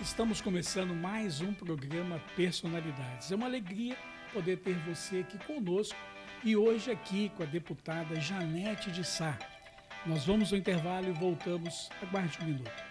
Estamos começando mais um programa Personalidades. É uma alegria poder ter você aqui conosco e hoje aqui com a deputada Janete de Sá. Nós vamos ao intervalo e voltamos. Aguarde um minuto.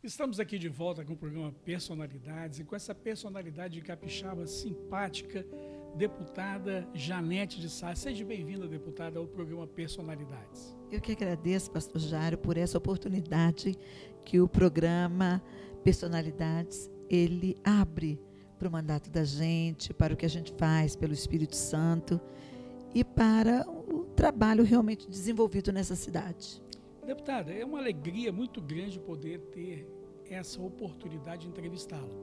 Estamos aqui de volta com o programa Personalidades e com essa personalidade de capixaba simpática, deputada Janete de Sá. Seja bem-vinda, deputada, ao programa Personalidades. Eu que agradeço, pastor Jário, por essa oportunidade que o programa Personalidades, ele abre para o mandato da gente, para o que a gente faz pelo Espírito Santo e para o trabalho realmente desenvolvido nessa cidade. Deputada, é uma alegria muito grande poder ter essa oportunidade de entrevistá-la.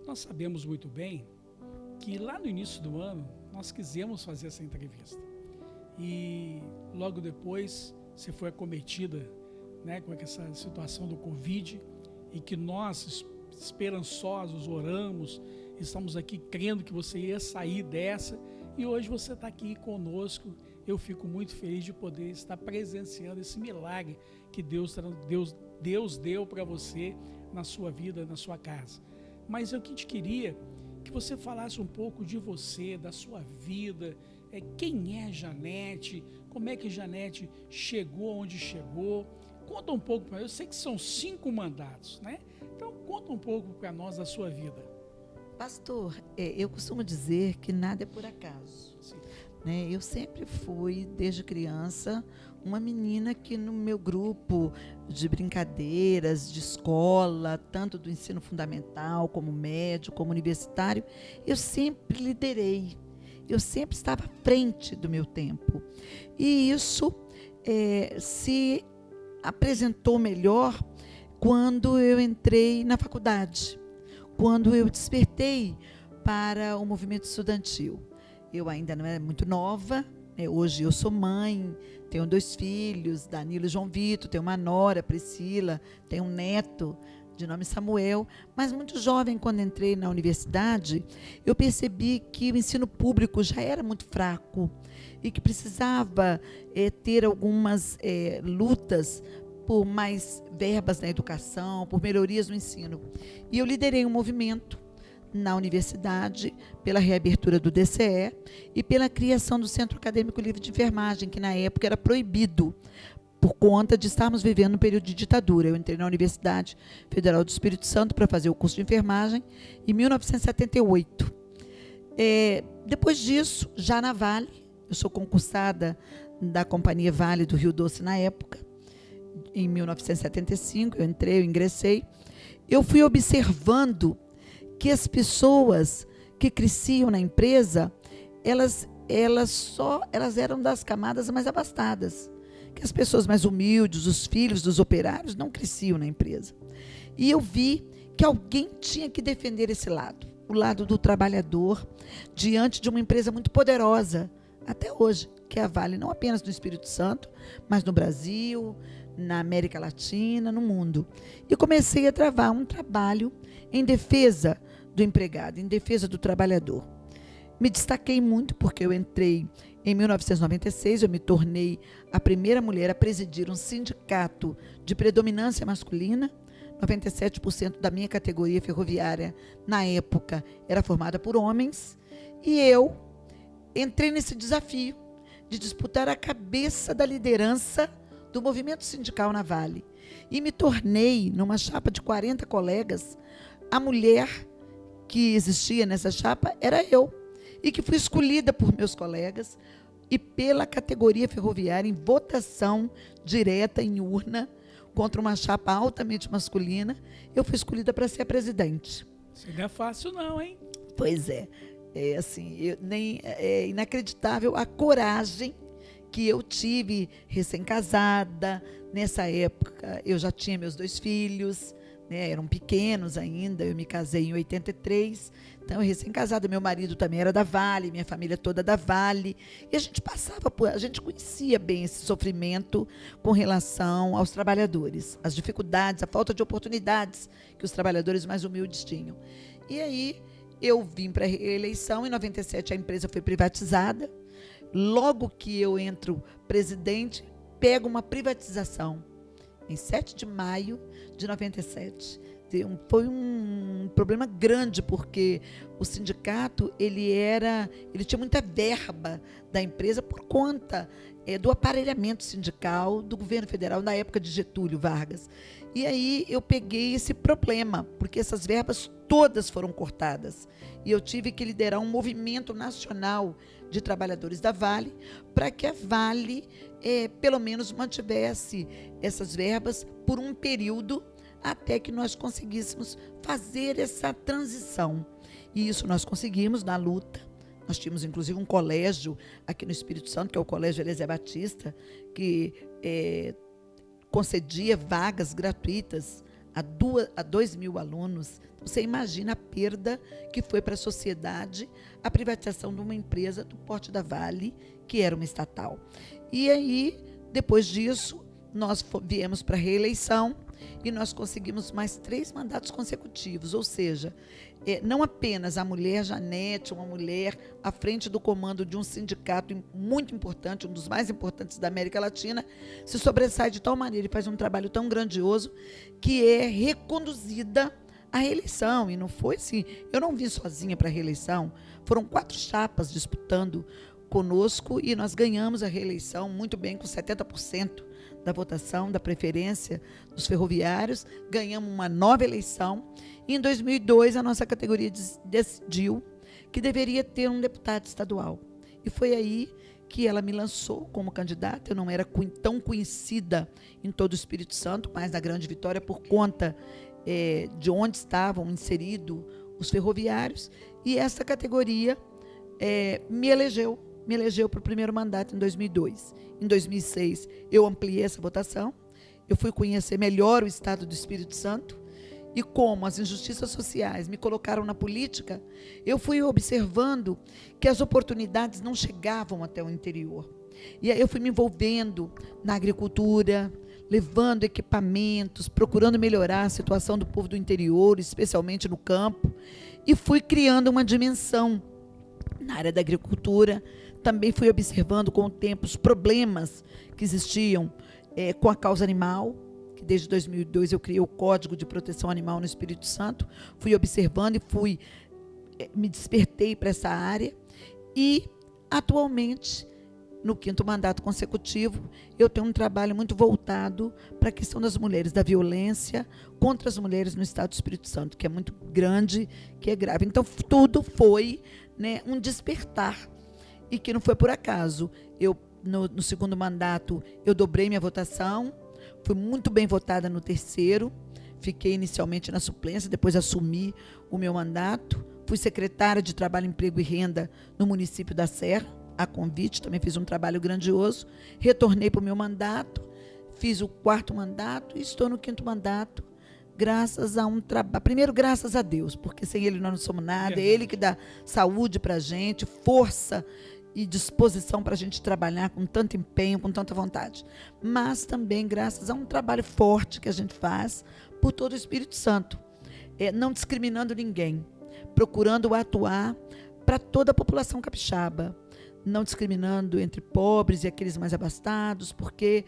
Nós sabemos muito bem que lá no início do ano nós quisemos fazer essa entrevista e logo depois você foi acometida, com essa situação do Covid e que nós, esperançosos, oramos, estamos aqui crendo que você ia sair dessa e hoje você está aqui conosco. Eu fico muito feliz de poder estar presenciando esse milagre que Deus deu para você na sua vida, na sua casa. Mas eu que te queria que você falasse um pouco de você, da sua vida, quem é Janete, como é que Janete chegou onde chegou. Conta um pouco para eu sei que são 5 mandatos, né? Então conta um pouco para nós da sua vida. Pastor, eu costumo dizer que nada é por acaso. Sim. Eu sempre fui, desde criança, uma menina que no meu grupo de brincadeiras, de escola, tanto do ensino fundamental, como médio, como universitário, eu sempre liderei. Eu sempre estava à frente do meu tempo. E isso se apresentou melhor quando eu entrei na faculdade, quando eu despertei para o movimento estudantil. Eu ainda não era muito nova, hoje eu sou mãe, tenho 2 filhos, Danilo e João Vitor, tenho uma nora, Priscila, tenho um neto de nome Samuel, mas muito jovem quando entrei na universidade, eu percebi que o ensino público já era muito fraco e que precisava ter algumas lutas por mais verbas na educação, por melhorias no ensino. E eu liderei um movimento na universidade, pela reabertura do DCE e pela criação do Centro Acadêmico Livre de Enfermagem, que na época era proibido, por conta de estarmos vivendo um período de ditadura. Eu entrei na Universidade Federal do Espírito Santo para fazer o curso de enfermagem em 1978. Depois disso, já na Vale, eu sou concursada da Companhia Vale do Rio Doce na época, em 1975, eu ingressei, eu fui observando que as pessoas que cresciam na empresa, elas eram das camadas mais abastadas, que as pessoas mais humildes, os filhos dos operários, não cresciam na empresa. E eu vi que alguém tinha que defender esse lado, o lado do trabalhador, diante de uma empresa muito poderosa, até hoje, que é a Vale, não apenas no Espírito Santo, mas no Brasil, na América Latina, no mundo. E comecei a travar um trabalho em defesa do empregado, em defesa do trabalhador. Me destaquei muito porque eu entrei em 1996, eu me tornei a primeira mulher a presidir um sindicato de predominância masculina. 97% da minha categoria ferroviária, na época, era formada por homens. E eu entrei nesse desafio de disputar a cabeça da liderança do movimento sindical na Vale. E me tornei, numa chapa de 40 colegas, a mulher que existia nessa chapa era eu. E que fui escolhida por meus colegas e pela categoria ferroviária em votação direta em urna contra uma chapa altamente masculina. Eu fui escolhida para ser a presidente. Isso não é fácil não, hein? Pois é. É inacreditável a coragem que eu tive recém-casada. Nessa época, eu já tinha meus 2 filhos, né, eram pequenos ainda, eu me casei em 83, então eu recém-casada, meu marido também era da Vale, minha família toda da Vale, e a gente conhecia bem esse sofrimento com relação aos trabalhadores, as dificuldades, a falta de oportunidades que os trabalhadores mais humildes tinham. E aí, eu vim para a reeleição, em 97 a empresa foi privatizada. Logo que eu entro presidente, pego uma privatização, em 7 de maio de 97. Foi um problema grande, porque o sindicato ele tinha muita verba da empresa por conta do aparelhamento sindical do governo federal na época de Getúlio Vargas. E aí eu peguei esse problema, porque essas verbas todas foram cortadas. E eu tive que liderar um movimento nacional de trabalhadores da Vale, para que a Vale, pelo menos, mantivesse essas verbas por um período, até que nós conseguíssemos fazer essa transição. E isso nós conseguimos na luta. Nós tínhamos, inclusive, um colégio aqui no Espírito Santo, que é o Colégio Eliezer Batista, que concedia vagas gratuitas a 2.000 alunos. Você imagina a perda que foi para a sociedade a privatização de uma empresa do porte da Vale, que era uma estatal. E aí, depois disso, nós viemos para a reeleição e nós conseguimos mais 3 mandatos consecutivos, ou seja, não apenas a mulher Janete, uma mulher à frente do comando de um sindicato muito importante, um dos mais importantes da América Latina, se sobressai de tal maneira e faz um trabalho tão grandioso que é reconduzida à reeleição. E não foi assim, eu não vim sozinha para a reeleição, foram 4 chapas disputando conosco e nós ganhamos a reeleição muito bem, com 70% da votação, da preferência dos ferroviários, ganhamos uma nova eleição e em 2002 a nossa categoria decidiu que deveria ter um deputado estadual. E foi aí que ela me lançou como candidata. Eu não era tão conhecida em todo o Espírito Santo, mas na Grande Vitória, por conta de onde estavam inseridos os ferroviários, e essa categoria me elegeu para o primeiro mandato em 2002. Em 2006, eu ampliei essa votação, eu fui conhecer melhor o estado do Espírito Santo, e como as injustiças sociais me colocaram na política, eu fui observando que as oportunidades não chegavam até o interior. E aí eu fui me envolvendo na agricultura, levando equipamentos, procurando melhorar a situação do povo do interior, especialmente no campo, e fui criando uma dimensão na área da agricultura. Também fui observando com o tempo os problemas que existiam com a causa animal, que desde 2002 eu criei o Código de Proteção Animal no Espírito Santo. Fui observando e me despertei para essa área. E, atualmente, no 5º mandato consecutivo, eu tenho um trabalho muito voltado para a questão das mulheres, da violência contra as mulheres no estado do Espírito Santo, que é muito grande, que é grave. Então, tudo foi, um despertar. E que não foi por acaso. Eu, no 2º mandato, eu dobrei minha votação, fui muito bem votada no 3º, fiquei inicialmente na suplência, depois assumi o meu mandato, fui secretária de Trabalho, Emprego e Renda no município da Serra, a convite, também fiz um trabalho grandioso, retornei para o meu mandato, fiz o 4º mandato e estou no 5º mandato, graças a um trabalho, primeiro graças a Deus, porque sem Ele nós não somos nada, é Ele que dá saúde para a gente, força e disposição para a gente trabalhar com tanto empenho, com tanta vontade. Mas também graças a um trabalho forte que a gente faz por todo o Espírito Santo, não discriminando ninguém, procurando atuar para toda a população capixaba, não discriminando entre pobres e aqueles mais abastados, porque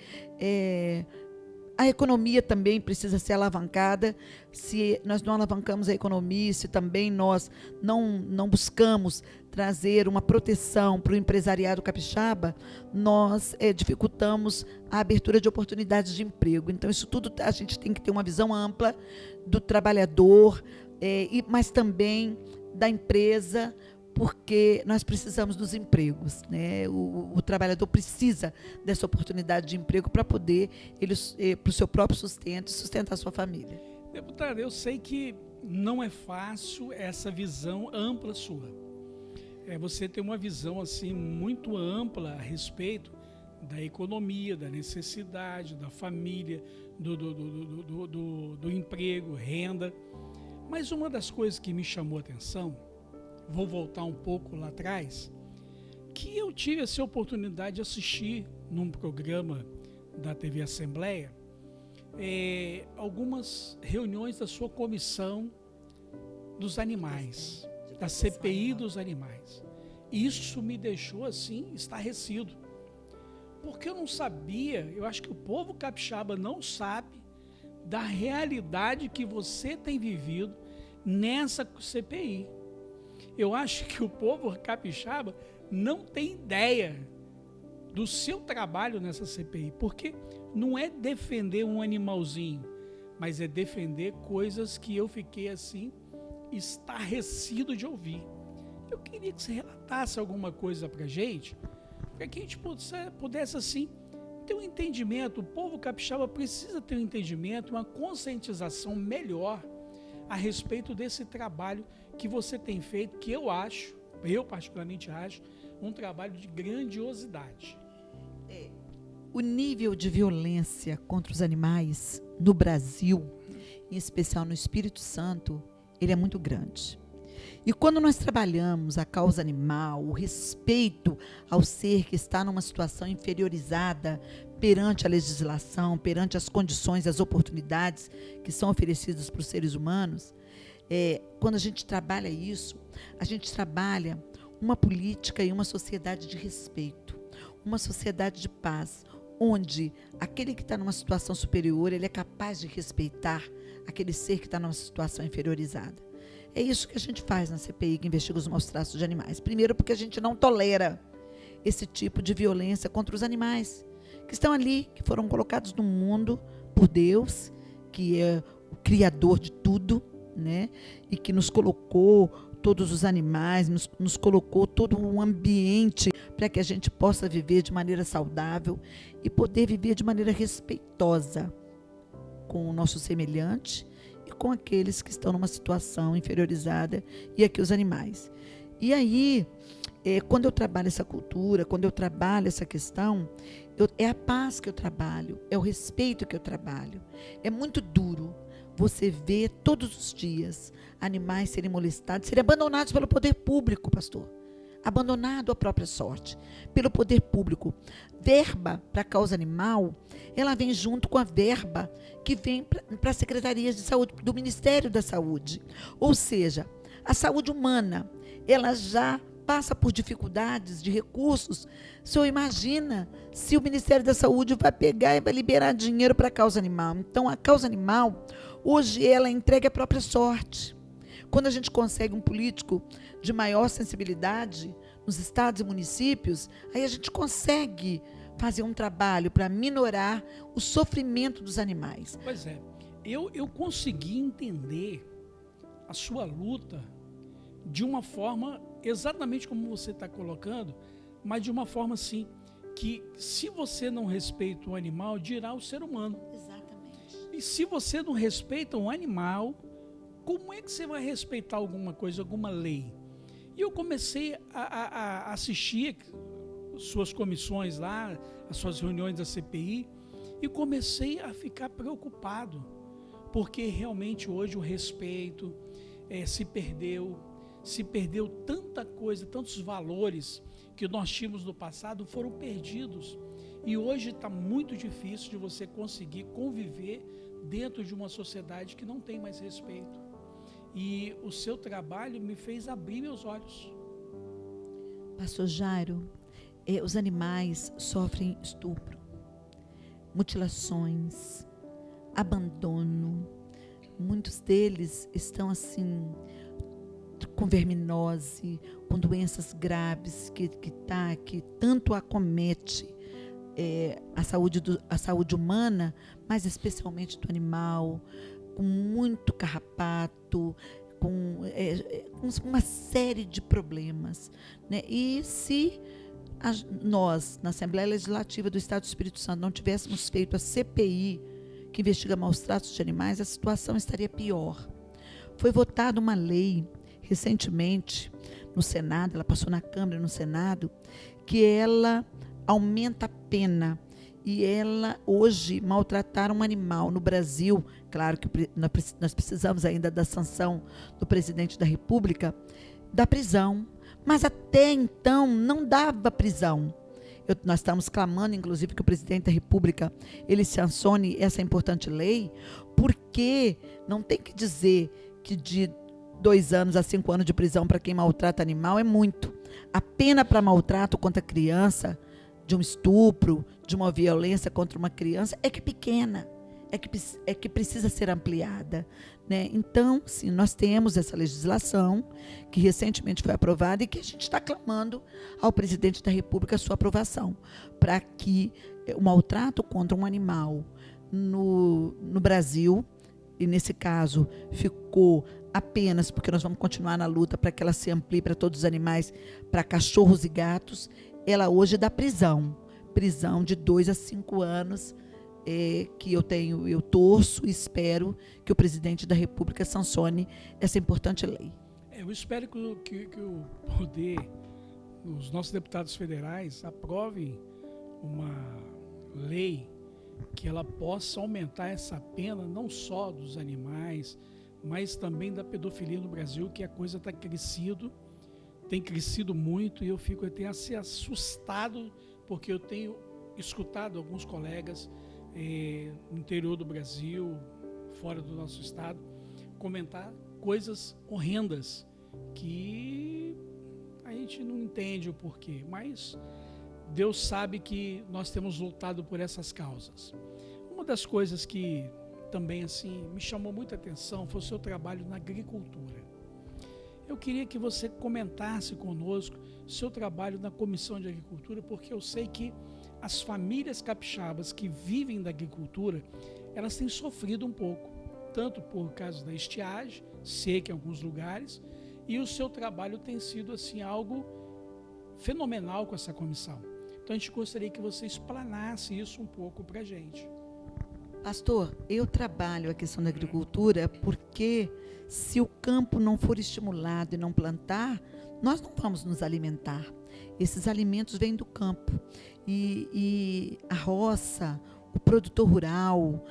A economia também precisa ser alavancada. Se nós não alavancamos a economia, se também nós não buscamos trazer uma proteção para o empresariado capixaba, nós dificultamos a abertura de oportunidades de emprego. Então, isso tudo a gente tem que ter uma visão ampla do trabalhador, mas também da empresa, porque nós precisamos dos empregos, né? O trabalhador precisa dessa oportunidade de emprego para poder, para o seu próprio sustento, sustentar a sua família. Deputada, eu sei que não é fácil essa visão ampla sua. Você tem uma visão assim muito ampla a respeito da economia, da necessidade, da família, do emprego, renda. Mas uma das coisas que me chamou a atenção, vou voltar um pouco lá atrás, que eu tive essa oportunidade de assistir num programa da TV Assembleia, algumas reuniões da sua comissão dos animais, da CPI dos animais. Isso me deixou assim, estarrecido, porque eu não sabia, eu acho que o povo capixaba não sabe da realidade que você tem vivido nessa CPI. Eu acho que o povo capixaba não tem ideia do seu trabalho nessa CPI, porque não é defender um animalzinho, mas é defender coisas que eu fiquei assim, estarrecido de ouvir. Eu queria que você relatasse alguma coisa para a gente, para que a gente pudesse assim ter um entendimento. O povo capixaba precisa ter um entendimento, uma conscientização melhor a respeito desse trabalho que você tem feito, que eu particularmente acho, um trabalho de grandiosidade. O nível de violência contra os animais no Brasil, em especial no Espírito Santo, ele é muito grande. E quando nós trabalhamos a causa animal, o respeito ao ser que está numa situação inferiorizada perante a legislação, perante as condições, as oportunidades que são oferecidas para os seres humanos, quando a gente trabalha isso, a gente trabalha uma política e uma sociedade de respeito, uma sociedade de paz, onde aquele que está numa situação superior, ele é capaz de respeitar aquele ser que está numa situação inferiorizada. É isso que a gente faz na CPI, que investiga os maus tratos de animais. Primeiro, porque a gente não tolera esse tipo de violência contra os animais, que estão ali, que foram colocados no mundo por Deus, que é o Criador de tudo, né? E que nos colocou todos os animais, nos colocou todo um ambiente para que a gente possa viver de maneira saudável e poder viver de maneira respeitosa com o nosso semelhante e com aqueles que estão numa situação inferiorizada, e aqui os animais. E aí, quando eu trabalho essa cultura, quando eu trabalho essa questão, é a paz que eu trabalho, é o respeito que eu trabalho. É muito duro você ver todos os dias animais serem molestados, serem abandonados pelo poder público, pastor. Abandonado à própria sorte, pelo poder público. Verba para a causa animal, ela vem junto com a verba que vem para as secretarias de saúde, do Ministério da Saúde. Ou seja, a saúde humana, ela já passa por dificuldades de recursos. O senhor imagina se o Ministério da Saúde vai pegar e vai liberar dinheiro para a causa animal. Então, a causa animal, hoje, ela entrega a própria sorte. Quando a gente consegue um político de maior sensibilidade nos estados e municípios, aí a gente consegue fazer um trabalho para minorar o sofrimento dos animais. Pois é, eu consegui entender a sua luta de uma forma exatamente como você está colocando, mas de uma forma assim, que se você não respeita o animal, dirá o ser humano. Exatamente. E se você não respeita um animal, como é que você vai respeitar alguma coisa, alguma lei? E eu comecei a assistir suas comissões lá, as suas reuniões da CPI, e comecei a ficar preocupado, porque realmente hoje o respeito se perdeu tanta coisa, tantos valores que nós tínhamos no passado foram perdidos. E hoje está muito difícil de você conseguir conviver dentro de uma sociedade que não tem mais respeito. E o seu trabalho me fez abrir meus olhos. Pastor Jairo, os animais sofrem estupro, mutilações, abandono. Muitos deles estão assim com verminose, com doenças graves que tanto acomete a saúde humana, mas especialmente do animal, com muito carrapato, com uma série de problemas, né? E se nós, na Assembleia Legislativa do Estado do Espírito Santo, não tivéssemos feito a CPI, que investiga maus tratos de animais, a situação estaria pior. Foi votada uma lei recentemente no Senado, ela passou na Câmara e no Senado, que ela aumenta a pena. E ela, hoje, maltratar um animal no Brasil, claro que nós precisamos ainda da sanção do presidente da República, da prisão. Mas até então não dava prisão. Nós estamos clamando, inclusive, que o presidente da República ele sancione essa importante lei, porque não tem que dizer que de 2 anos a 5 anos de prisão para quem maltrata animal é muito. A pena para maltrato contra criança, de um estupro, de uma violência contra uma criança, é que é pequena, é que precisa ser ampliada, né? Então, sim, nós temos essa legislação que recentemente foi aprovada e que a gente está clamando ao presidente da República a sua aprovação, para que o maltrato contra um animal no Brasil, e nesse caso ficou apenas, porque nós vamos continuar na luta para que ela se amplie para todos os animais, para cachorros e gatos, ela hoje dá prisão de 2 a 5 anos, que eu torço e espero que o presidente da República sancione essa importante lei. Eu espero que o poder, os nossos deputados federais, aprovem uma lei que ela possa aumentar essa pena, não só dos animais, mas também da pedofilia no Brasil, que a coisa tem crescido muito, e eu fico até assim assustado, porque eu tenho escutado alguns colegas no interior do Brasil, fora do nosso estado, comentar coisas horrendas que a gente não entende o porquê, mas Deus sabe que nós temos lutado por essas causas. Uma das coisas que também assim me chamou muita atenção foi o seu trabalho na agricultura. Eu queria que você comentasse conosco o seu trabalho na Comissão de Agricultura, porque eu sei que as famílias capixabas que vivem da agricultura, elas têm sofrido um pouco, tanto por causa da estiagem, seca em alguns lugares, e o seu trabalho tem sido assim algo fenomenal com essa comissão. Então a gente gostaria que você explanasse isso um pouco para a gente. Pastor, eu trabalho a questão da agricultura porque se o campo não for estimulado e não plantar, nós não vamos nos alimentar. Esses alimentos vêm do campo. E a roça, o produtor rural,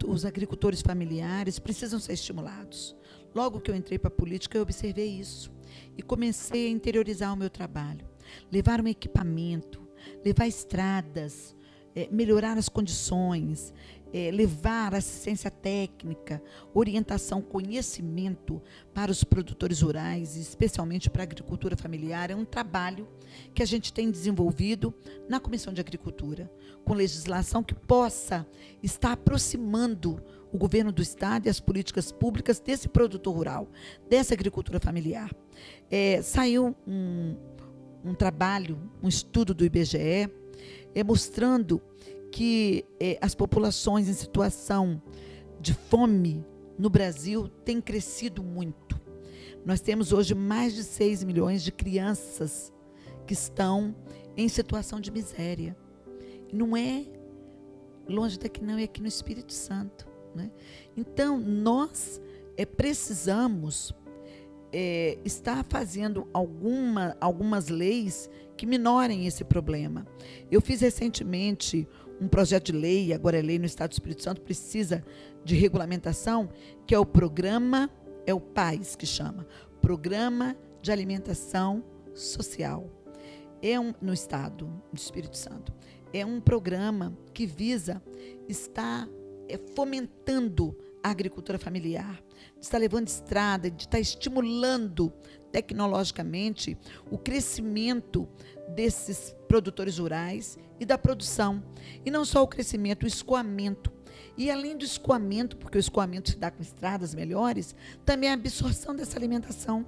os agricultores familiares precisam ser estimulados. Logo que eu entrei para a política, eu observei isso e comecei a interiorizar o meu trabalho. Levar um equipamento, levar estradas, melhorar as condições, levar assistência técnica, orientação, conhecimento para os produtores rurais, especialmente para a agricultura familiar. É um trabalho que a gente tem desenvolvido na Comissão de Agricultura, com legislação que possa estar aproximando o governo do estado e as políticas públicas desse produtor rural, dessa agricultura familiar. Saiu um trabalho, um estudo do IBGE, mostrando que as populações em situação de fome no Brasil têm crescido muito. Nós temos hoje mais de 6 milhões de crianças que estão em situação de miséria. E não é longe daqui, não, é aqui no Espírito Santo, né? Então, nós precisamos estar fazendo algumas leis que minorem esse problema. Eu fiz recentemente um projeto de lei, agora é lei no Estado do Espírito Santo, precisa de regulamentação, que é o programa, é o PAIS que chama, Programa de Alimentação Social. No Estado do Espírito Santo. É um programa que visa estar fomentando a agricultura familiar, de estar levando estrada, de estar estimulando tecnologicamente o crescimento desses produtores rurais e da produção. E não só o crescimento, o escoamento. E além do escoamento, porque o escoamento se dá com estradas melhores, também a absorção dessa alimentação.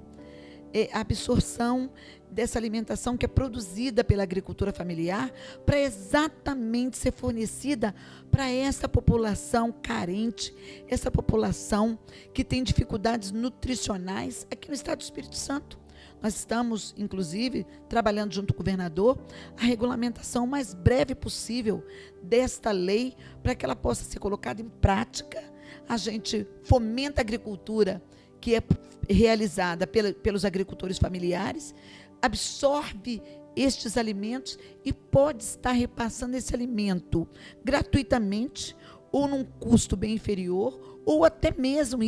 A absorção dessa alimentação que é produzida pela agricultura familiar para exatamente ser fornecida para essa população carente, essa população que tem dificuldades nutricionais aqui no estado do Espírito Santo. Nós estamos, inclusive, trabalhando junto com o governador, a regulamentação mais breve possível desta lei para que ela possa ser colocada em prática. A gente fomenta a agricultura que é realizada pelos agricultores familiares, absorve estes alimentos e pode estar repassando esse alimento gratuitamente ou num custo bem inferior, ou até mesmo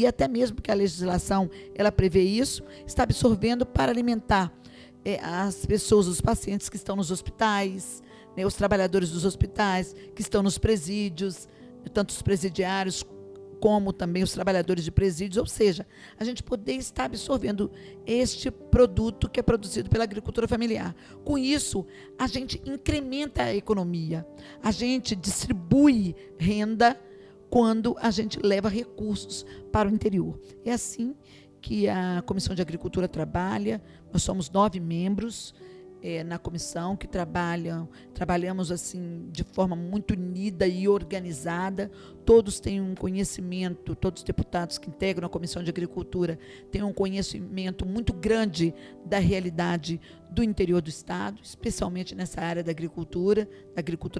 porque a legislação ela prevê isso, está absorvendo para alimentar as pessoas, os pacientes que estão nos hospitais, né, os trabalhadores dos hospitais, que estão nos presídios, tanto os presidiários como também os trabalhadores de presídios, ou seja, a gente poder estar absorvendo este produto que é produzido pela agricultura familiar. Com isso, a gente incrementa a economia, a gente distribui renda quando a gente leva recursos para o interior. É assim que a Comissão de Agricultura trabalha. Nós somos 9 membros na comissão que trabalhamos assim de forma muito unida e organizada. Todos têm um conhecimento, todos os deputados que integram a Comissão de Agricultura têm um conhecimento muito grande da realidade do interior do estado, especialmente nessa área da agricultura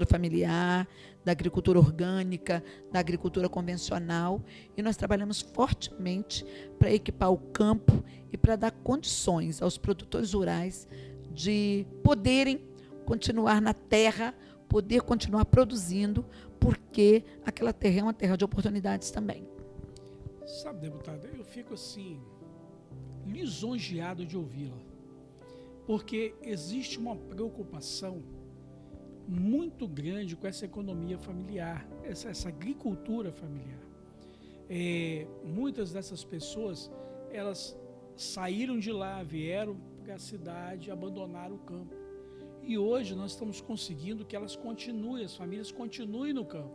familiar, da agricultura orgânica, da agricultura convencional, e nós trabalhamos fortemente para equipar o campo e para dar condições aos produtores rurais de poderem continuar na terra, poder continuar produzindo, porque aquela terra é uma terra de oportunidades também. Sabe, deputada, eu fico assim, lisonjeado de ouvi-la, porque existe uma preocupação muito grande com essa economia familiar, essa agricultura familiar. Muitas dessas pessoas, elas saíram de lá, vieram para a cidade, abandonaram o campo. E hoje nós estamos conseguindo que elas continuem, as famílias continuem no campo.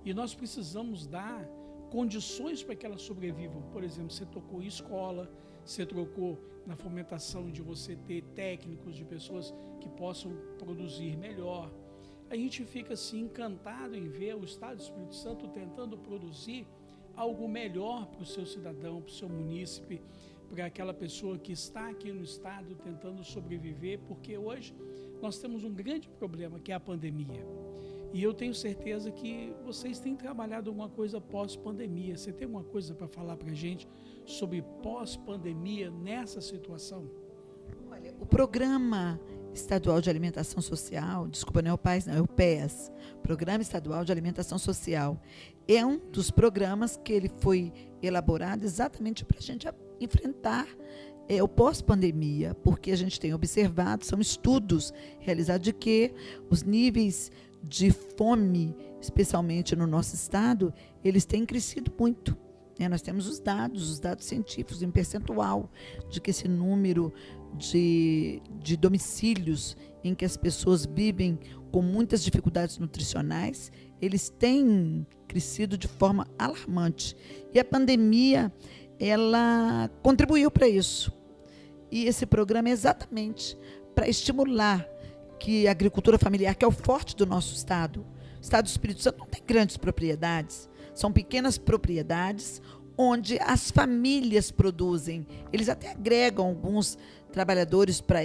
E nós precisamos dar condições para que elas sobrevivam. Por exemplo, você tocou em escola, você trocou na fomentação de você ter técnicos, de pessoas que possam produzir melhor. A gente fica assim encantado em ver o Estado do Espírito Santo tentando produzir algo melhor para o seu cidadão, para o seu munícipe, para aquela pessoa que está aqui no estado tentando sobreviver, porque hoje nós temos um grande problema, que é a pandemia. E eu tenho certeza que vocês têm trabalhado alguma coisa pós-pandemia. Você tem alguma coisa para falar para a gente sobre pós-pandemia nessa situação? Olha, o Programa Estadual de Alimentação Social, desculpa, não é o PAS, não, é o PES, Programa Estadual de Alimentação Social, é um dos programas que ele foi elaborado exatamente para a gente enfrentar o pós-pandemia, porque a gente tem observado, são estudos realizados de que os níveis de fome, especialmente no nosso estado, eles têm crescido muito. Nós temos os dados científicos em percentual de que esse número de domicílios em que as pessoas vivem com muitas dificuldades nutricionais, eles têm crescido de forma alarmante. E a pandemia, ela contribuiu para isso. E esse programa é exatamente para estimular que a agricultura familiar, que é o forte do nosso estado, o estado do Espírito Santo não tem grandes propriedades, são pequenas propriedades onde as famílias produzem. Eles até agregam alguns trabalhadores para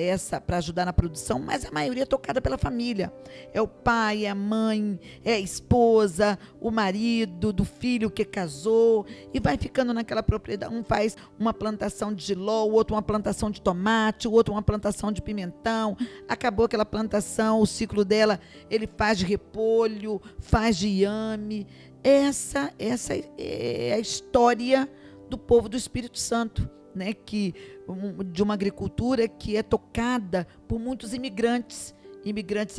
ajudar na produção, mas a maioria é tocada pela família. É o pai, é a mãe, é a esposa, o marido do filho que casou, e vai ficando naquela propriedade. Um faz uma plantação de jiló, o outro uma plantação de tomate, o outro uma plantação de pimentão. Acabou aquela plantação, o ciclo dela, ele faz de repolho, faz de inhame. Essa é a história do povo do Espírito Santo, né? De uma agricultura que é tocada por muitos imigrantes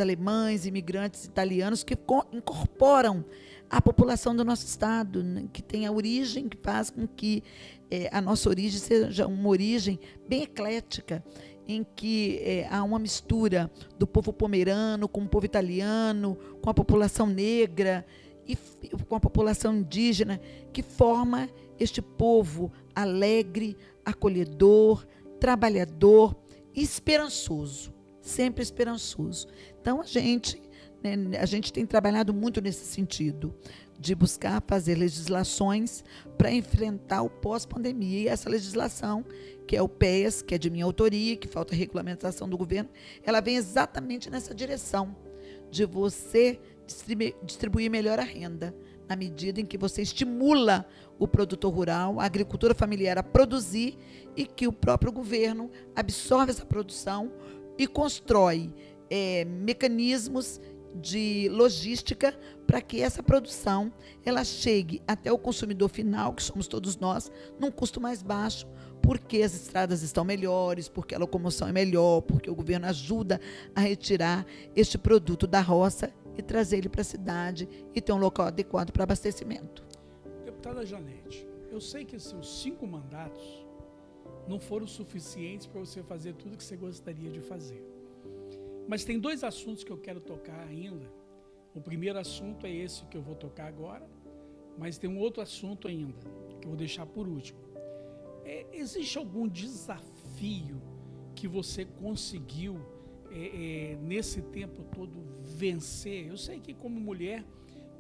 alemães, imigrantes italianos, que incorporam a população do nosso estado, né? Que tem a origem, que faz com que a nossa origem seja uma origem bem eclética, em que há uma mistura do povo pomerano com o povo italiano, com a população negra, e com a população indígena, que forma este povo alegre, acolhedor, trabalhador e esperançoso, sempre esperançoso. Então, a gente tem trabalhado muito nesse sentido, de buscar fazer legislações para enfrentar o pós-pandemia. E essa legislação, que é o PEAS, que é de minha autoria, que falta regulamentação do governo, ela vem exatamente nessa direção, de você distribuir melhor a renda, na medida em que você estimula o produtor rural, a agricultura familiar a produzir, e que o próprio governo absorve essa produção e constrói mecanismos de logística para que essa produção ela chegue até o consumidor final, que somos todos nós, num custo mais baixo, porque as estradas estão melhores, porque a locomoção é melhor, porque o governo ajuda a retirar este produto da roça e trazer ele para a cidade e ter um local adequado para abastecimento. Deputada Janete, eu sei que seus 5 mandatos não foram suficientes para você fazer tudo que você gostaria de fazer. Mas tem 2 assuntos que eu quero tocar ainda. O primeiro assunto é esse que eu vou tocar agora, mas tem um outro assunto ainda, que eu vou deixar por último. Existe algum desafio que você conseguiu, nesse tempo todo, vencer? Eu sei que, como mulher,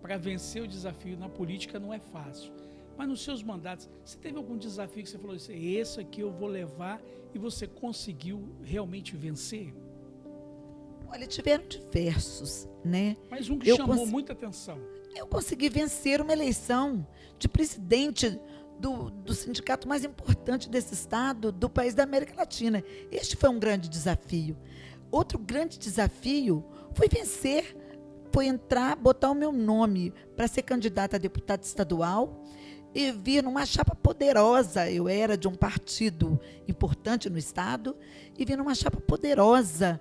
para vencer o desafio na política não é fácil. Mas nos seus mandatos, você teve algum desafio que você falou assim, esse aqui eu vou levar, e você conseguiu realmente vencer? Olha, tiveram diversos, né? Mas um que chamou muita atenção. Eu consegui vencer uma eleição de presidente do sindicato mais importante desse estado, do país da América Latina. Este foi um grande desafio. Outro grande desafio foi vencer, foi entrar, botar o meu nome para ser candidata a deputada estadual e vir numa chapa poderosa. Eu era de um partido importante no estado e vir numa chapa poderosa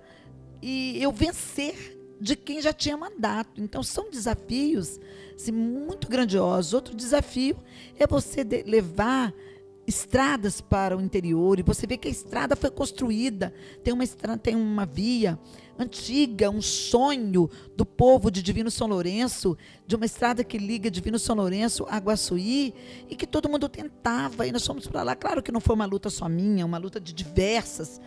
e eu vencer de quem já tinha mandato. Então, são desafios assim, muito grandiosos. Outro desafio é você levar estradas para o interior, e você vê que a estrada foi construída, tem uma via antiga, um sonho do povo de Divino São Lourenço, de uma estrada que liga Divino São Lourenço a Guaçuí, e que todo mundo tentava, e nós fomos para lá. Claro que não foi uma luta só minha, uma luta de diversos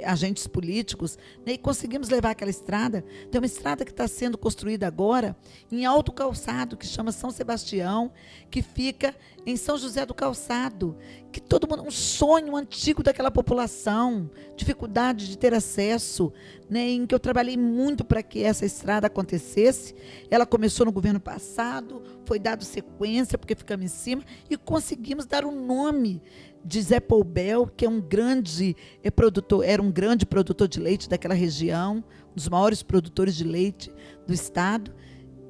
agentes políticos, né, e conseguimos levar aquela estrada. Tem uma estrada que está sendo construída agora, em alto calçado, que chama São Sebastião, que fica em São José do Calçado, que todo mundo, um sonho antigo daquela população, dificuldade de ter acesso, né, em que eu trabalhei muito para que essa estrada acontecesse. Ela começou no governo passado, foi dado sequência, porque ficamos em cima, e conseguimos dar o nome de Zé Poubel, que é um grande produtor, era um grande produtor de leite daquela região, um dos maiores produtores de leite do estado,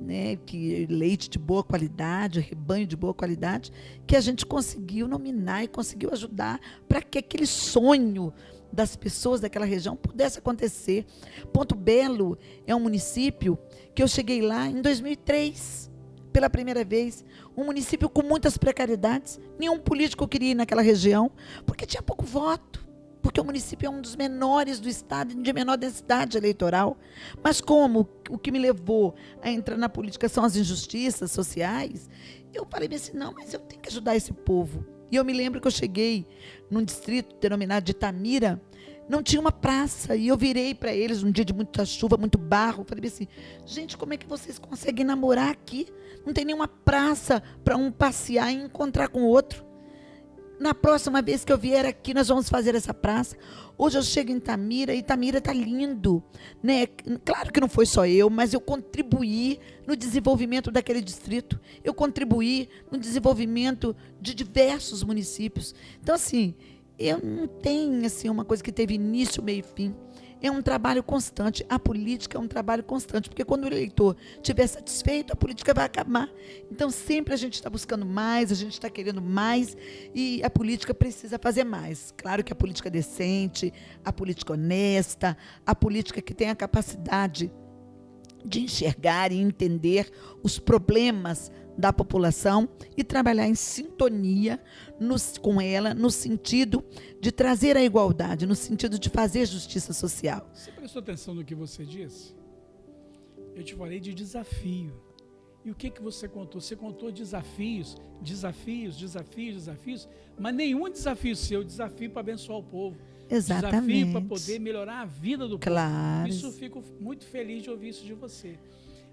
né, que leite de boa qualidade, rebanho de boa qualidade, que a gente conseguiu nominar e conseguiu ajudar para que aquele sonho das pessoas daquela região pudesse acontecer. Ponto Belo é um município que eu cheguei lá em 2003, pela primeira vez, um município com muitas precariedades. Nenhum político queria ir naquela região, porque tinha pouco voto, porque o município é um dos menores do estado, de menor densidade eleitoral. Mas como o que me levou a entrar na política são as injustiças sociais, eu falei assim, não, mas eu tenho que ajudar esse povo. E eu me lembro que eu cheguei num distrito denominado de Itamira, não tinha uma praça, e eu virei para eles um dia de muita chuva, muito barro, falei assim, gente, como é que vocês conseguem namorar aqui? Não tem nenhuma praça para um passear e encontrar com o outro. Na próxima vez que eu vier aqui, nós vamos fazer essa praça. Hoje eu chego em Itamira, e Itamira está lindo, né? Claro que não foi só eu, mas eu contribuí no desenvolvimento daquele distrito. Eu contribuí no desenvolvimento de diversos municípios. Então, assim, eu não tenho assim, uma coisa que teve início, meio e fim. É um trabalho constante. A política é um trabalho constante, porque quando o eleitor estiver satisfeito, a política vai acabar. Então, sempre a gente está buscando mais, a gente está querendo mais, e a política precisa fazer mais. Claro que a política decente, a política honesta, a política que tem a capacidade de enxergar e entender os problemas da população e trabalhar em sintonia com ela, no sentido de trazer a igualdade, no sentido de fazer justiça social. Você prestou atenção no que você disse? Eu te falei de desafio. E o que você contou? Você contou desafios, mas nenhum desafio seu, desafio para abençoar o povo. Exatamente. Desafio para poder melhorar a vida do povo. Claro. Isso eu fico muito feliz de ouvir isso de você.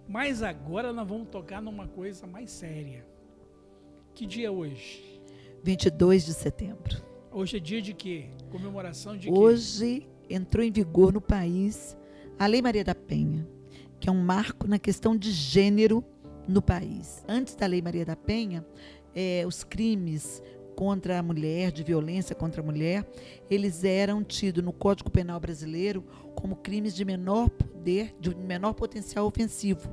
Mas agora nós vamos tocar numa coisa mais séria. Que dia é hoje? 22 de setembro. Hoje é dia de quê? Comemoração de quê? Hoje entrou em vigor no país a Lei Maria da Penha, que é um marco na questão de gênero no país. Antes da Lei Maria da Penha, os crimes contra a mulher, de violência contra a mulher, eles eram tidos no Código Penal brasileiro como crimes de menor poder, de menor potencial ofensivo.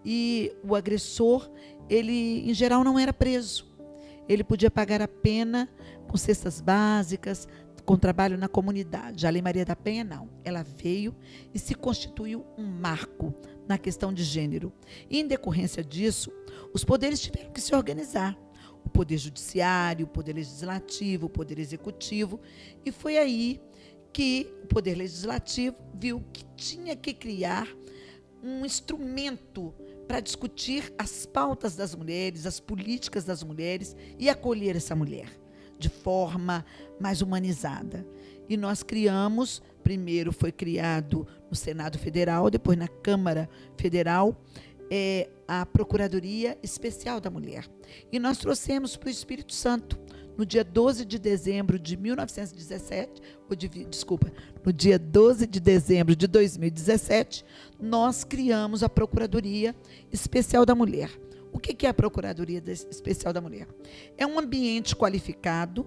E o agressor, ele em geral não era preso. Ele podia pagar a pena com cestas básicas, com trabalho na comunidade. A Lei Maria da Penha não. Ela veio e se constituiu um marco na questão de gênero. E, em decorrência disso, os poderes tiveram que se organizar. O Poder Judiciário, o Poder Legislativo, o Poder Executivo. E foi aí que o Poder Legislativo viu que tinha que criar um instrumento para discutir as pautas das mulheres, as políticas das mulheres e acolher essa mulher de forma mais humanizada. E nós criamos, primeiro foi criado no Senado Federal, depois na Câmara Federal, a Procuradoria Especial da Mulher. E nós trouxemos para o Espírito Santo, no dia 12 de dezembro de 1917, no dia 12 de dezembro de 2017, nós criamos a Procuradoria Especial da Mulher. O que é a Procuradoria Especial da Mulher? É um ambiente qualificado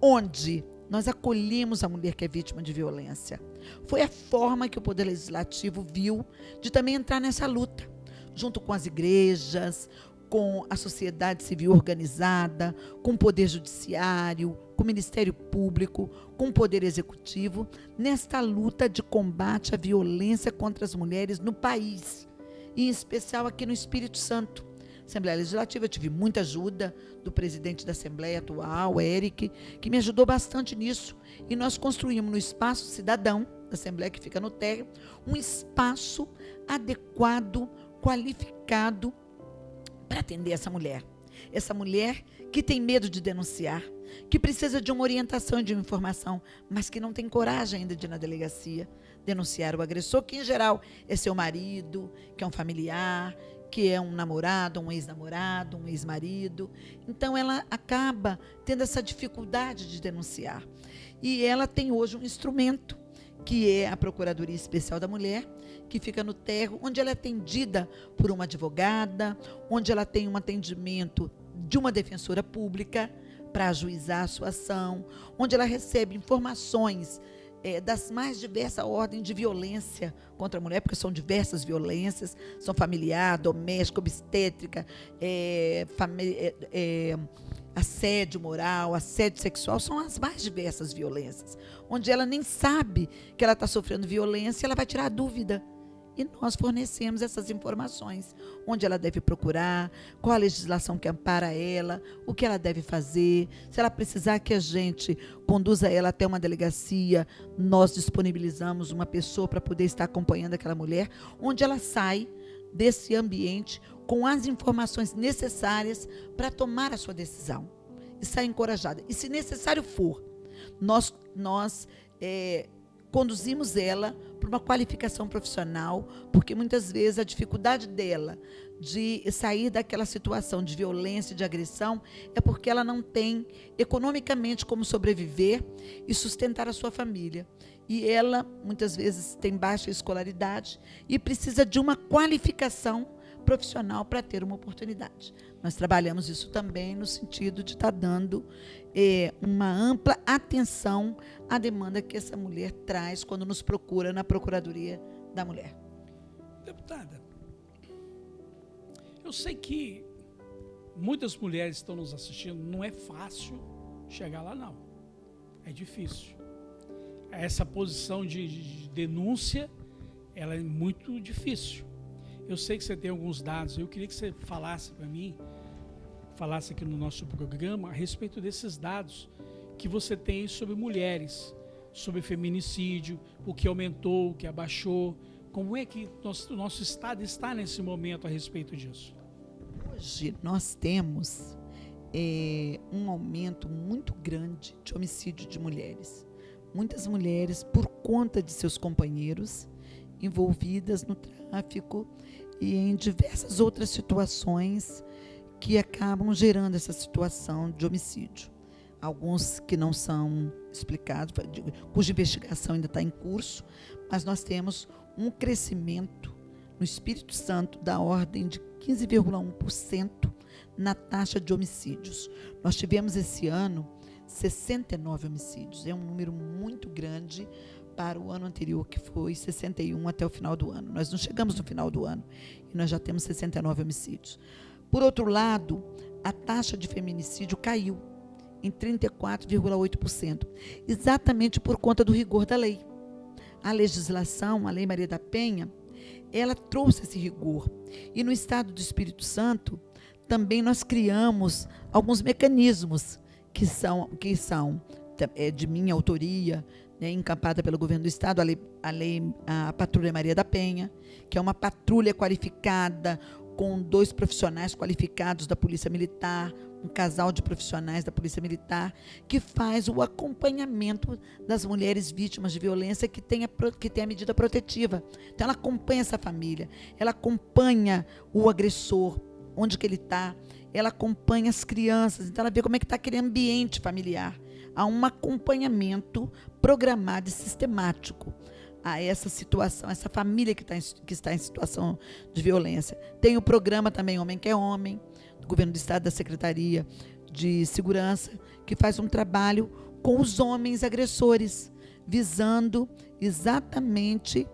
onde nós acolhemos a mulher que é vítima de violência. Foi a forma que o Poder Legislativo viu de também entrar nessa luta, junto com as igrejas, com a sociedade civil organizada, com o Poder Judiciário, com o Ministério Público, com o Poder Executivo, nesta luta de combate à violência contra as mulheres no país, e em especial aqui no Espírito Santo. Assembleia Legislativa, eu tive muita ajuda do presidente da Assembleia atual, Eric, que me ajudou bastante nisso. E nós construímos no Espaço Cidadão, da Assembleia que fica no térreo, um espaço adequado, qualificado para atender essa mulher. Essa mulher que tem medo de denunciar, que precisa de uma orientação e de uma informação, mas que não tem coragem ainda de ir na delegacia denunciar o agressor, que em geral é seu marido, que é um familiar, que é um namorado, um ex-namorado, um ex-marido. Então, ela acaba tendo essa dificuldade de denunciar. E ela tem hoje um instrumento, que é a Procuradoria Especial da Mulher, que fica no térreo, onde ela é atendida por uma advogada, onde ela tem um atendimento de uma defensora pública para ajuizar a sua ação, onde ela recebe informações das mais diversas ordens de violência contra a mulher, porque são diversas violências, são familiar, doméstica, obstétrica, assédio moral, assédio sexual, são as mais diversas violências, onde ela nem sabe que ela está sofrendo violência, ela vai tirar a dúvida. E nós fornecemos essas informações, onde ela deve procurar, qual a legislação que ampara ela, o que ela deve fazer. Se ela precisar que a gente conduza ela até uma delegacia, nós disponibilizamos uma pessoa para poder estar acompanhando aquela mulher, onde ela sai desse ambiente com as informações necessárias para tomar a sua decisão e sair encorajada. E se necessário for, nós conduzimos ela para uma qualificação profissional, porque muitas vezes a dificuldade dela de sair daquela situação de violência, de agressão, é porque ela não tem economicamente como sobreviver e sustentar a sua família. E ela, muitas vezes, tem baixa escolaridade e precisa de uma qualificação profissional para ter uma oportunidade. Nós trabalhamos isso também no sentido de estar dando uma ampla atenção à demanda que essa mulher traz quando nos procura na Procuradoria da Mulher. Deputada, eu sei que muitas mulheres estão nos assistindo, não é fácil chegar lá, não. É difícil. Essa posição de denúncia, ela é muito difícil. Eu sei que você tem alguns dados, eu queria que você falasse para mim, falasse aqui no nosso programa a respeito desses dados que você tem sobre mulheres, sobre feminicídio, o que aumentou, o que abaixou. Como é que o nosso Estado está nesse momento a respeito disso? Hoje nós temos um aumento muito grande de homicídio de mulheres. Muitas mulheres, por conta de seus companheiros, envolvidas no tráfico e em diversas outras situações que acabam gerando essa situação de homicídio. Alguns que não são explicados, cuja investigação ainda está em curso, mas nós temos um crescimento no Espírito Santo da ordem de 15,1% na taxa de homicídios. Nós tivemos esse ano 69 homicídios. É um número muito grande para o ano anterior, que foi 61 até o final do ano. Nós não chegamos no final do ano e nós já temos 69 homicídios. Por outro lado, a taxa de feminicídio caiu em 34,8%, exatamente por conta do rigor da lei. A legislação, a Lei Maria da Penha, ela trouxe esse rigor. E no Estado do Espírito Santo, também nós criamos alguns mecanismos que são de minha autoria, né, encampada pelo governo do Estado, a Patrulha Maria da Penha, que é uma patrulha qualificada com 2 profissionais qualificados da Polícia Militar, um casal de profissionais da Polícia Militar, que faz o acompanhamento das mulheres vítimas de violência que tem a medida protetiva. Então, ela acompanha essa família, ela acompanha o agressor, onde que ele está, ela acompanha as crianças, então ela vê como é que está aquele ambiente familiar. Há um acompanhamento programado e sistemático a essa situação, essa família que está em situação de violência. Tem o programa também Homem que é Homem, do Governo do Estado, da Secretaria de Segurança, que faz um trabalho com os homens agressores, visando exatamente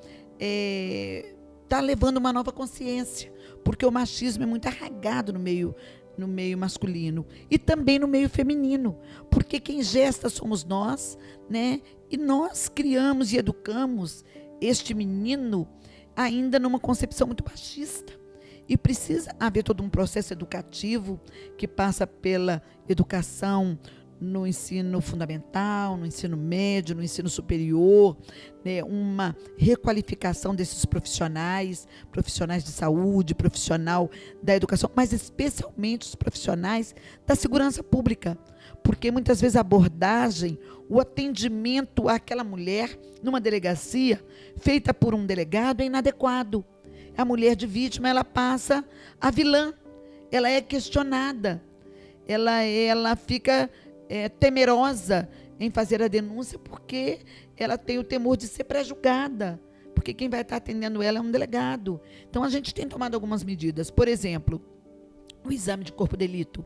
tá levando uma nova consciência, porque o machismo é muito arraigado no meio masculino e também no meio feminino, porque quem gesta somos nós, né? E nós criamos e educamos este menino ainda numa concepção muito machista. E precisa haver todo um processo educativo que passa pela educação no ensino fundamental, no ensino médio, no ensino superior, né, uma requalificação desses profissionais de saúde, profissional da educação, mas especialmente os profissionais da segurança pública, porque muitas vezes a abordagem, o atendimento àquela mulher numa delegacia feita por um delegado é inadequado. A mulher de vítima, ela passa a vilã, ela é questionada, ela fica temerosa em fazer a denúncia porque ela tem o temor de ser pré-julgada, porque quem vai estar atendendo ela é um delegado. Então, a gente tem tomado algumas medidas. Por exemplo, o exame de corpo de delito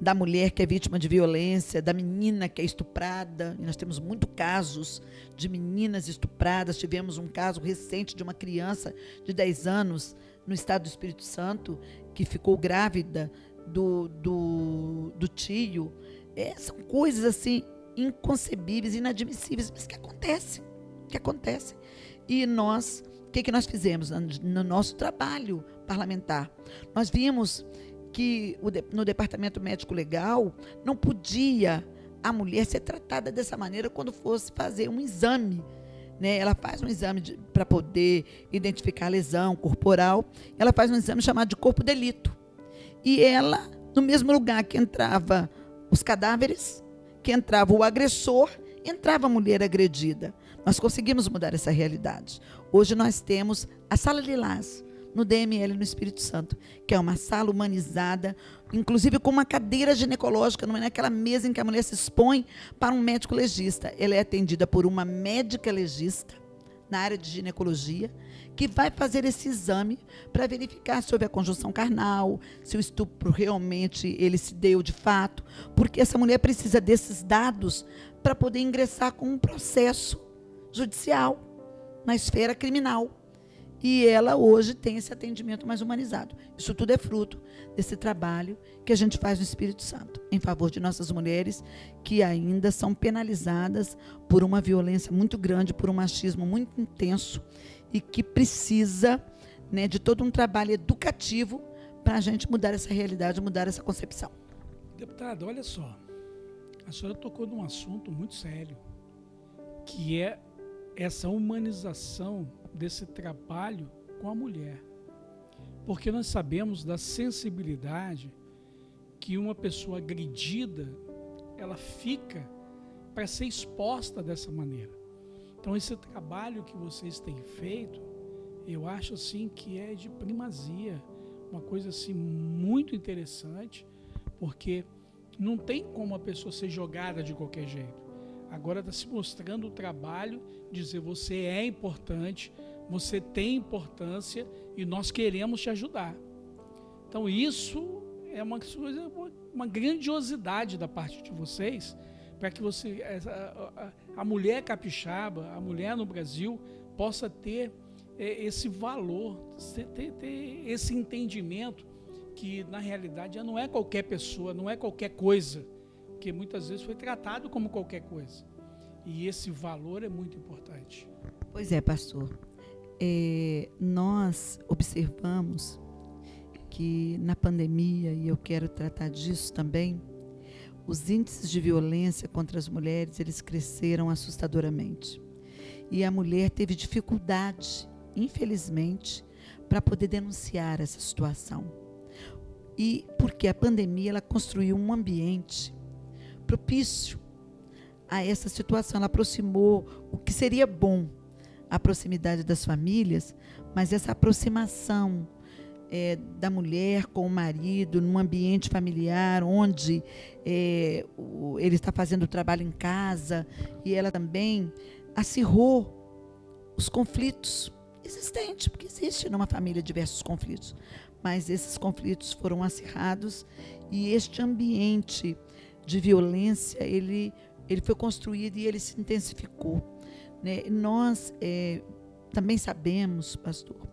da mulher que é vítima de violência, da menina que é estuprada, e nós temos muitos casos de meninas estupradas. Tivemos um caso recente de uma criança de 10 anos no estado do Espírito Santo que ficou grávida do tio. São coisas assim inconcebíveis, inadmissíveis, mas que acontecem. E nós, o que nós fizemos no nosso trabalho parlamentar? Nós vimos que no departamento médico legal não podia a mulher ser tratada dessa maneira quando fosse fazer um exame, né? Ela faz um exame para poder identificar a lesão corporal, ela faz um exame chamado de corpo de delito. E ela, no mesmo lugar que entrava os cadáveres, que entrava o agressor, entrava a mulher agredida. Nós conseguimos mudar essa realidade. Hoje nós temos a Sala Lilás, no DML no Espírito Santo, que é uma sala humanizada, inclusive com uma cadeira ginecológica, não é naquela mesa em que a mulher se expõe para um médico legista. Ela é atendida por uma médica legista na área de ginecologia, que vai fazer esse exame para verificar sobre a conjunção carnal, se o estupro realmente ele se deu de fato, porque essa mulher precisa desses dados para poder ingressar com um processo judicial na esfera criminal. E ela hoje tem esse atendimento mais humanizado. Isso tudo é fruto desse trabalho que a gente faz no Espírito Santo, em favor de nossas mulheres que ainda são penalizadas por uma violência muito grande, por um machismo muito intenso e que precisa, né, de todo um trabalho educativo para a gente mudar essa realidade, mudar essa concepção. Deputada, olha só, a senhora tocou num assunto muito sério, que é essa humanização desse trabalho com a mulher. porque nós sabemos da sensibilidade que uma pessoa agredida, ela fica para ser exposta dessa maneira. Então esse trabalho que vocês têm feito, eu acho assim que é de primazia, uma coisa assim muito interessante, porque não tem como a pessoa ser jogada de qualquer jeito. Agora está se mostrando o trabalho, dizer você é importante, você tem importância e nós queremos te ajudar. Então isso é uma grandiosidade da parte de vocês, para que você, a mulher capixaba, a mulher no Brasil, possa ter esse valor, ter esse entendimento que na realidade não é qualquer pessoa, não é qualquer coisa, que muitas vezes foi tratado como qualquer coisa. E esse valor é muito importante. Pois é, pastor. Nós observamos que na pandemia, e eu quero tratar disso também, os índices de violência contra as mulheres, eles cresceram assustadoramente. E a mulher teve dificuldade, infelizmente, para poder denunciar essa situação. E porque a pandemia, ela construiu um ambiente propício a essa situação. Ela aproximou o que seria bom, a proximidade das famílias, mas essa aproximação da mulher com o marido, num ambiente familiar, onde ele está fazendo o trabalho em casa, e ela também acirrou os conflitos existentes, porque existe numa família diversos conflitos, mas esses conflitos foram acirrados, e este ambiente de violência, ele foi construído e ele se intensificou, né? Nós também sabemos, pastor,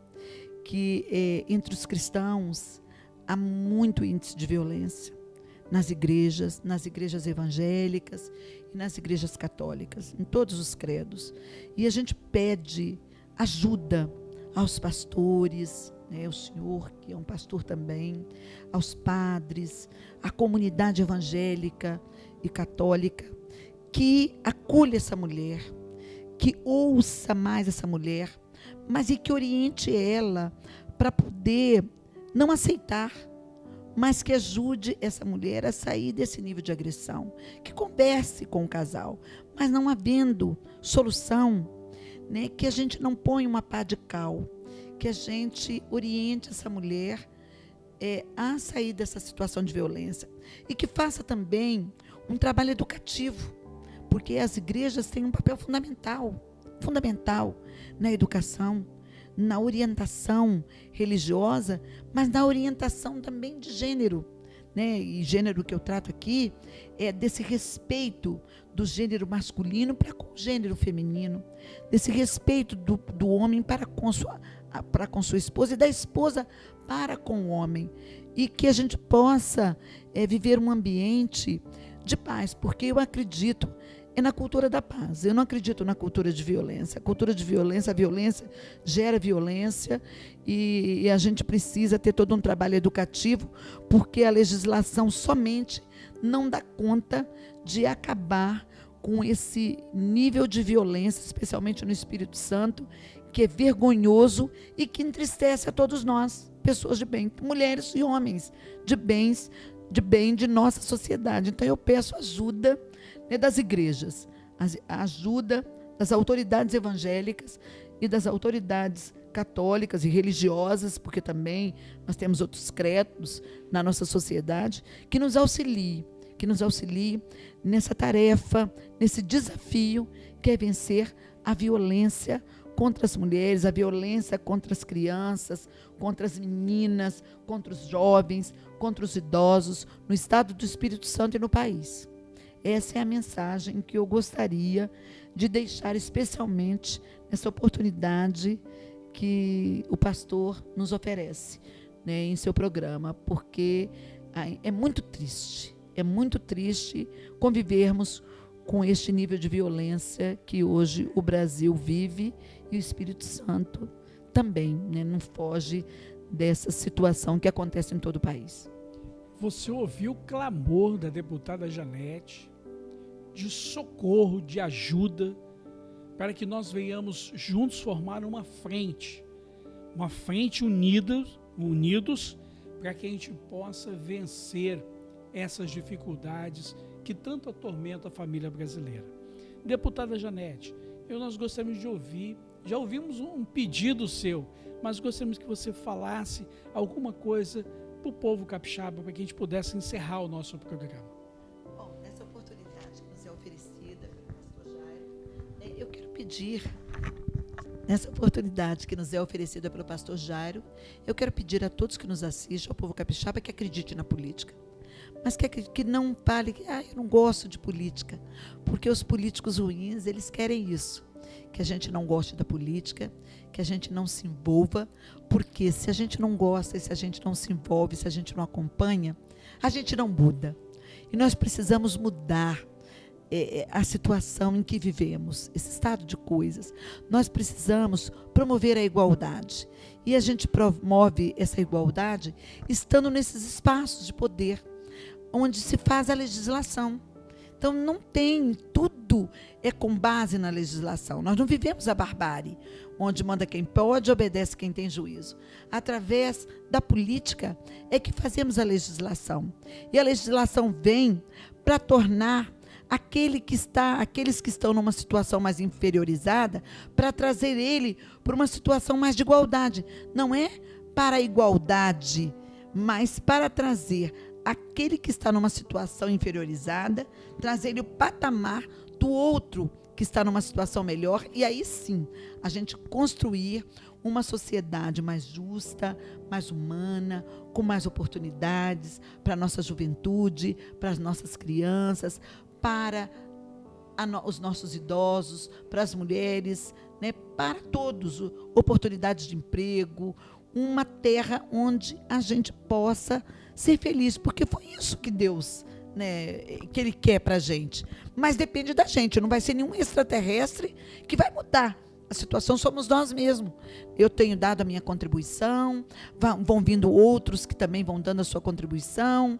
que entre os cristãos há muito índice de violência nas igrejas evangélicas e nas igrejas católicas, em todos os credos. E a gente pede ajuda aos pastores, né, o senhor, que é um pastor também, aos padres, à comunidade evangélica e católica, que acolha essa mulher, que ouça mais essa mulher, mas e que oriente ela para poder não aceitar, mas que ajude essa mulher a sair desse nível de agressão, que converse com o casal, mas não havendo solução, né, que a gente não ponha uma pá de cal, que a gente oriente essa mulher a sair dessa situação de violência, e que faça também um trabalho educativo, porque as igrejas têm um papel fundamental na educação, na orientação religiosa, mas na orientação também de gênero, né? E gênero que eu trato aqui é desse respeito do gênero masculino para com o gênero feminino, desse respeito do homem para com sua esposa e da esposa para com o homem, e que a gente possa viver um ambiente de paz, porque eu acredito na cultura da paz. Eu não acredito na cultura de violência. A cultura de violência, a violência gera violência, e a gente precisa ter todo um trabalho educativo, porque a legislação somente não dá conta de acabar com esse nível de violência, especialmente no Espírito Santo, que é vergonhoso e que entristece a todos nós, pessoas de bem, mulheres e homens de bem de nossa sociedade. Então eu peço ajuda, né, das igrejas, a ajuda das autoridades evangélicas e das autoridades católicas e religiosas, porque também nós temos outros credos na nossa sociedade, que nos auxilie nessa tarefa, nesse desafio que é vencer a violência contra as mulheres, a violência contra as crianças, contra as meninas, contra os jovens, contra os idosos, no estado do Espírito Santo e no país. Essa é a mensagem que eu gostaria de deixar, especialmente nessa oportunidade que o pastor nos oferece, né, em seu programa, porque é muito triste convivermos com este nível de violência que hoje o Brasil vive, e o Espírito Santo também, né, não foge dessa situação que acontece em todo o país. Você ouviu o clamor da deputada Janete de socorro, de ajuda, para que nós venhamos juntos formar uma frente unida unidos para que a gente possa vencer essas dificuldades que tanto atormentam a família brasileira. Deputada Janete, nós gostaríamos de ouvir, já ouvimos um pedido seu, mas gostaríamos que você falasse alguma coisa para o povo capixaba, para que a gente pudesse encerrar o nosso programa. Bom, nessa oportunidade que nos é oferecida pelo pastor Jairo, eu quero pedir, nessa oportunidade que nos é oferecida pelo pastor Jairo, eu quero pedir a todos que nos assistem, ao povo capixaba, que acredite na política. Mas que não fale que eu não gosto de política, porque os políticos ruins, eles querem isso, que a gente não goste da política, que a gente não se envolva, porque se a gente não gosta, se a gente não se envolve, se a gente não acompanha, a gente não muda. E nós precisamos mudar a situação em que vivemos, esse estado de coisas. Nós precisamos promover a igualdade. E a gente promove essa igualdade estando nesses espaços de poder, onde se faz a legislação. Então, não tem, tudo é com base na legislação. Nós não vivemos a barbárie, onde manda quem pode, obedece quem tem juízo. Através da política é que fazemos a legislação. E a legislação vem para tornar aqueles que estão numa situação mais inferiorizada, para trazer ele para uma situação mais de igualdade. Não é para a igualdade, mas para trazer aquele que está numa situação inferiorizada, trazer ele o patamar do outro que está numa situação melhor, e aí sim, a gente construir uma sociedade mais justa, mais humana, com mais oportunidades para a nossa juventude, para as nossas crianças, para os nossos idosos, para as mulheres, né, para todos, oportunidades de emprego, uma terra onde a gente possa ser feliz, porque foi isso que Deus, né, que Ele quer para a gente. Mas depende da gente, não vai ser nenhum extraterrestre que vai mudar. A situação somos nós mesmos. Eu tenho dado a minha contribuição, vão vindo outros que também vão dando a sua contribuição.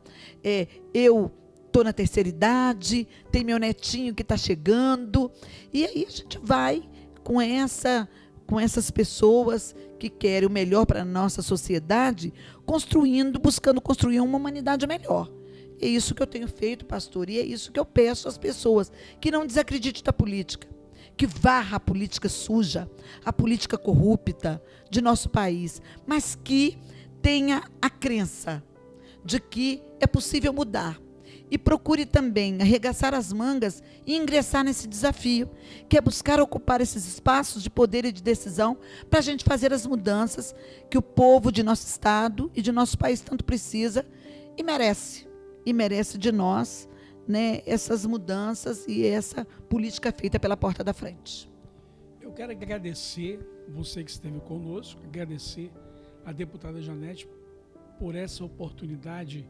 Eu estou na terceira idade, tem meu netinho que está chegando, e aí a gente vai com essas pessoas que querem o melhor para a nossa sociedade, buscando construir uma humanidade melhor. É isso que eu tenho feito, pastor, e é isso que eu peço às pessoas, que não desacreditem da política, que varra a política suja, a política corrupta de nosso país, mas que tenha a crença de que é possível mudar. E procure também arregaçar as mangas e ingressar nesse desafio, que é buscar ocupar esses espaços de poder e de decisão para a gente fazer as mudanças que o povo de nosso estado e de nosso país tanto precisa e merece de nós, né, essas mudanças e essa política feita pela porta da frente. Eu quero agradecer você que esteve conosco, agradecer a deputada Janete por essa oportunidade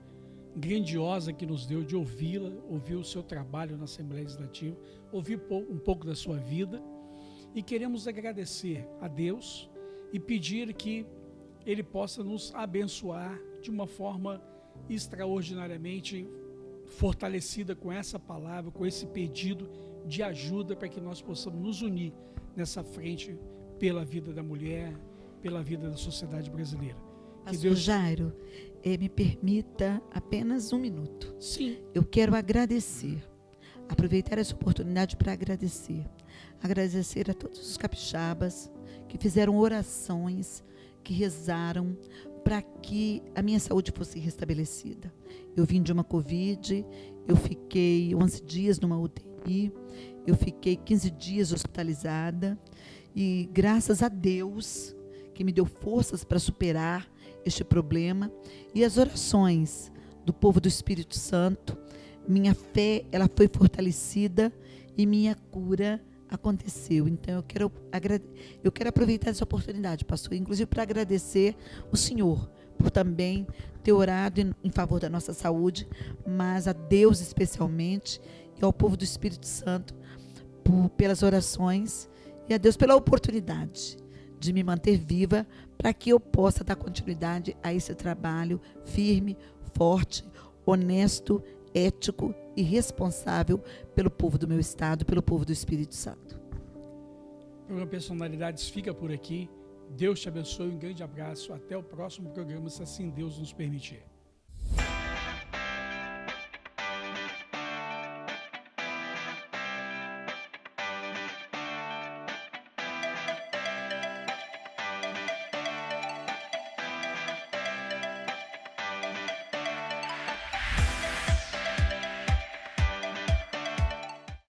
grandiosa que nos deu de ouvi-la, ouvir o seu trabalho na Assembleia Legislativa, ouvir um pouco da sua vida, e queremos agradecer a Deus e pedir que Ele possa nos abençoar de uma forma extraordinariamente fortalecida com essa palavra, com esse pedido de ajuda para que nós possamos nos unir nessa frente pela vida da mulher, pela vida da sociedade brasileira. Pastor Jairo, me permita apenas um minuto. Sim. Eu quero aproveitar essa oportunidade para agradecer a todos os capixabas que fizeram orações, que rezaram para que a minha saúde fosse restabelecida. Eu vim de uma Covid, eu fiquei 11 dias numa UTI, eu fiquei 15 dias hospitalizada, e graças a Deus que me deu forças para superar este problema, e as orações do povo do Espírito Santo, minha fé, ela foi fortalecida e minha cura aconteceu. Então eu quero aproveitar essa oportunidade, pastor, inclusive para agradecer o senhor por também ter orado em favor da nossa saúde, mas a Deus especialmente e ao povo do Espírito Santo pelas orações, e a Deus pela oportunidade de me manter viva, para que eu possa dar continuidade a esse trabalho firme, forte, honesto, ético e responsável pelo povo do meu estado, pelo povo do Espírito Santo. O programa Personalidades fica por aqui. Deus te abençoe, um grande abraço. Até o próximo programa, se assim Deus nos permitir.